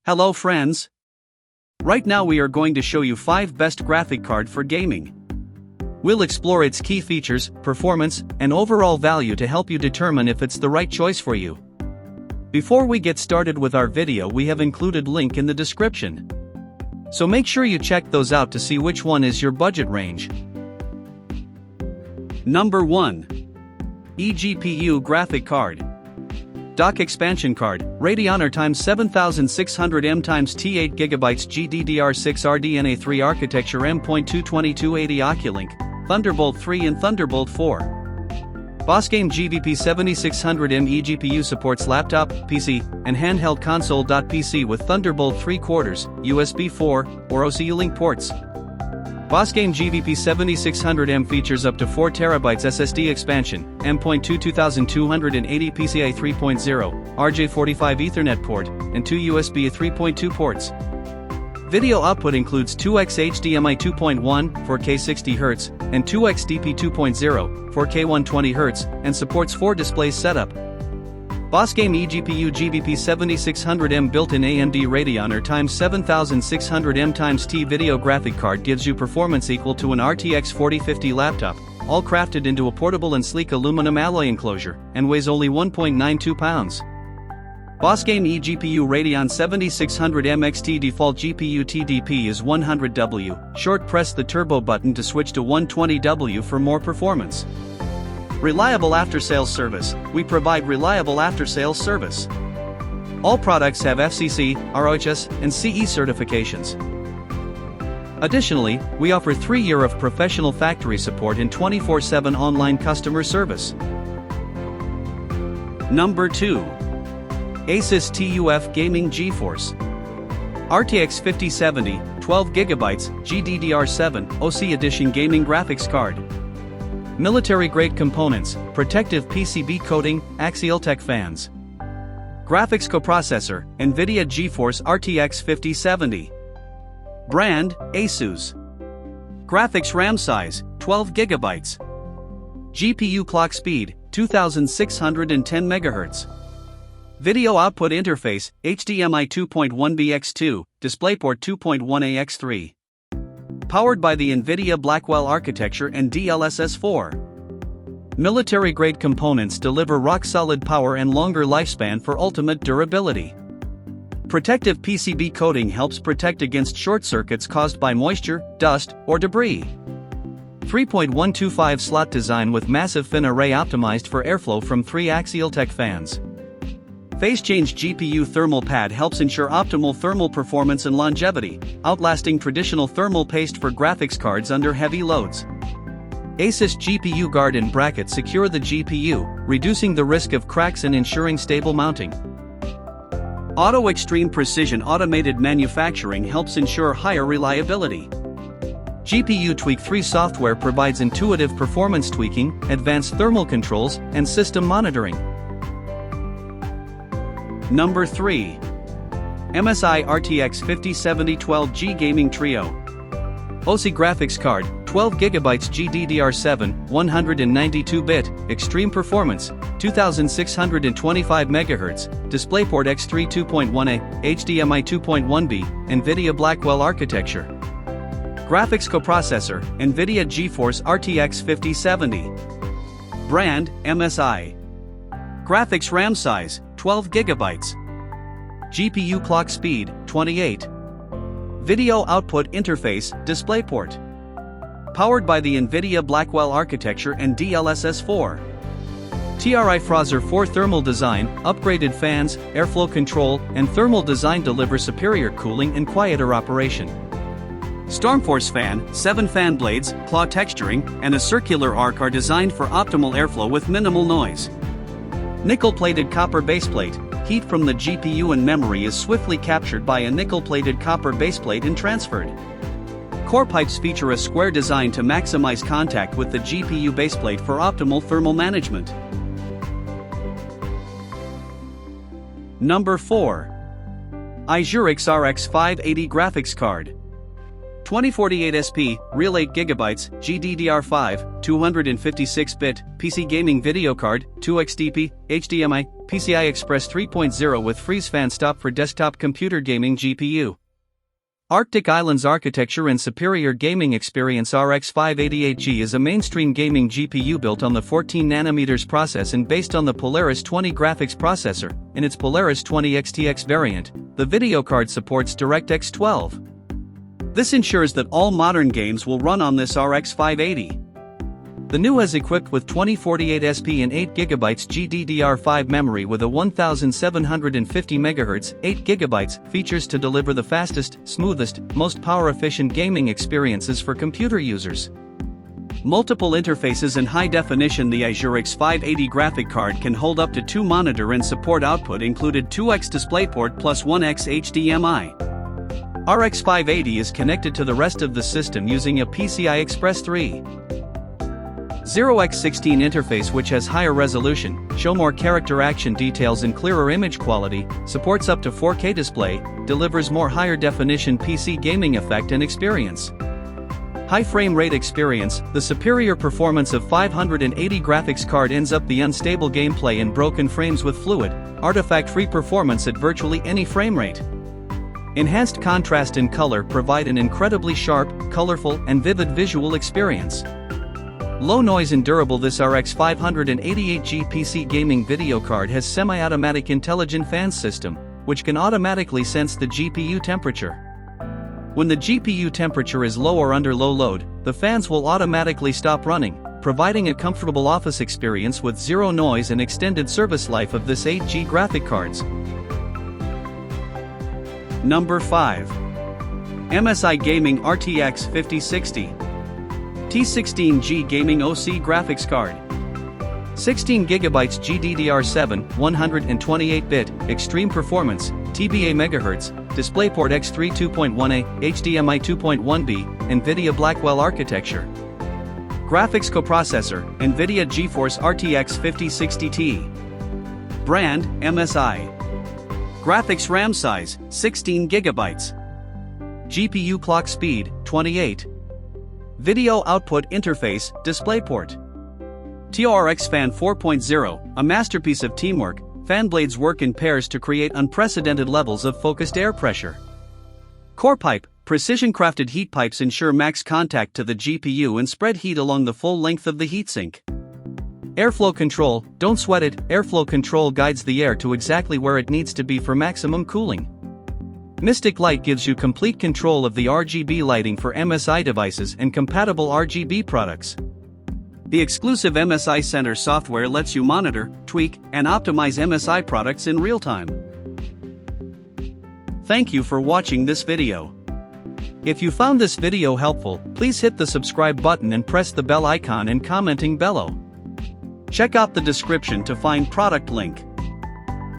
Hello friends! Right now we are going to show you 5 best graphic card for gaming. We'll explore its key features, performance, and overall value to help you determine if it's the right choice for you. Before we get started with our video, we have included link in the description. So make sure you check those out to see which one is your budget range. Number 1. eGPU Graphic Card. Dock Expansion Card, Radeon R 7600M x T8 GB GDDR6 RDNA3 Architecture M.22280 Oculink, Thunderbolt 3 and Thunderbolt 4. Bossgame GVP 7600M eGPU supports laptop, PC, and handheld console.PC with Thunderbolt 3/4, USB 4, or OCU-Link ports. Bossgame GVP 7600M features up to 4TB SSD expansion, M.2 2280 PCIe 3.0, RJ45 Ethernet port, and 2 USB 3.2 ports. Video output includes 2x HDMI 2.1, 4K 60Hz, and 2x DP 2.0, 4K 120Hz, and supports 4 displays setup. Bossgame eGPU GVP 7600M built-in AMD Radeon R 7600M x T video graphic card gives you performance equal to an RTX 4050 laptop, all crafted into a portable and sleek aluminum alloy enclosure, and weighs only 1.92 pounds. Bossgame eGPU Radeon 7600M XT default GPU TDP is 100W, short press the turbo button to switch to 120W for more performance. Reliable after-sales service. We provide reliable after-sales service. All products have FCC, ROHS, and CE certifications. Additionally, we offer 3 years of professional factory support and 24/7 online customer service. Number 2. ASUS TUF Gaming GeForce RTX 5070, 12GB, GDDR7, OC Edition Gaming Graphics Card. Military-grade components, protective PCB coating, AxialTech fans. Graphics coprocessor, NVIDIA GeForce RTX 5070. Brand, ASUS. Graphics RAM size, 12GB. GPU clock speed, 2610 MHz. Video output interface, HDMI 2.1BX2, DisplayPort 2.1AX3. Powered by the NVIDIA Blackwell architecture and DLSS4. Military-grade components deliver rock-solid power and longer lifespan for ultimate durability. Protective PCB coating helps protect against short circuits caused by moisture, dust, or debris. 3.125 slot design with massive fin array optimized for airflow from 3 AxialTech fans. Phase change GPU thermal pad helps ensure optimal thermal performance and longevity, outlasting traditional thermal paste for graphics cards under heavy loads. ASUS GPU guard and bracket secure the GPU, reducing the risk of cracks and ensuring stable mounting. Auto Extreme Precision automated manufacturing helps ensure higher reliability. GPU Tweak 3 software provides intuitive performance tweaking, advanced thermal controls, and system monitoring. Number 3. MSI RTX 5070 12G Gaming Trio. OC Graphics Card, 12GB GDDR7, 192-bit, extreme performance, 2625 MHz, DisplayPort X3 2.1A, HDMI 2.1B, NVIDIA Blackwell architecture. Graphics coprocessor, NVIDIA GeForce RTX 5070. Brand, MSI. Graphics RAM size, 12GB. GPU clock speed, 28. Video output interface, DisplayPort. Powered by the NVIDIA Blackwell architecture and DLSS4. TRI Frozr 4 thermal design, upgraded fans, airflow control, and thermal design deliver superior cooling and quieter operation. Stormforce fan, 7 fan blades, claw texturing, and a circular arc are designed for optimal airflow with minimal noise. Nickel-plated copper baseplate. Heat from the GPU and memory is swiftly captured by a nickel-plated copper baseplate and transferred. Core pipes feature a square design to maximize contact with the GPU baseplate for optimal thermal management. Number 4. AISURIX RX 580 Graphics Card. 2048 SP, real 8GB, GDDR5, 256-bit, PC gaming video card, 2xDP, HDMI, PCI Express 3.0 with freeze fan stop for desktop computer gaming GPU. Arctic Islands architecture and superior gaming experience. RX 588G is a mainstream gaming GPU built on the 14nm process and based on the Polaris 20 graphics processor. In its Polaris 20 XTX variant, the video card supports DirectX 12. This ensures that all modern games will run on this RX 580. The new is equipped with 2048 SP and 8GB GDDR5 memory with a 1750 MHz, 8GB features to deliver the fastest, smoothest, most power-efficient gaming experiences for computer users. Multiple interfaces and high definition. The AISURIX 580 graphic card can hold up to 2 monitor and support output included 2x DisplayPort plus 1x HDMI. RX 580 is connected to the rest of the system using a PCI Express 3.0x16 interface which has higher resolution, show more character action details and clearer image quality, supports up to 4K display, delivers more higher definition PC gaming effect and experience. High frame rate experience. The superior performance of 580 graphics card ends up the unstable gameplay and broken frames with fluid, artifact-free performance at virtually any frame rate. Enhanced contrast and color provide an incredibly sharp, colorful, and vivid visual experience. Low noise and durable. This RX 588G PC gaming video card has semi-automatic intelligent fan system, which can automatically sense the GPU temperature. When the GPU temperature is low or under low load, the fans will automatically stop running, providing a comfortable office experience with zero noise and extended service life of this 8G graphic cards. Number 5. MSI Gaming RTX 5060 T16G Gaming OC Graphics Card. 16GB GDDR7, 128-bit, extreme performance, TBA MHz, DisplayPort X3 2.1A, HDMI 2.1B, NVIDIA Blackwell architecture. Graphics coprocessor, NVIDIA GeForce RTX 5060 Ti. Brand, MSI. Graphics RAM size, 16GB. GPU clock speed, 28. Video output interface, DisplayPort. TRX Fan 4.0, a masterpiece of teamwork. Fan blades work in pairs to create unprecedented levels of focused air pressure. Core pipe, precision-crafted heat pipes ensure max contact to the GPU and spread heat along the full length of the heatsink. Airflow control, don't sweat it, airflow control guides the air to exactly where it needs to be for maximum cooling. Mystic Light gives you complete control of the RGB lighting for MSI devices and compatible RGB products. The exclusive MSI Center software lets you monitor, tweak, and optimize MSI products in real time. Thank you for watching this video. If you found this video helpful, please hit the subscribe button and press the bell icon and commenting below. Check out the description to find product link.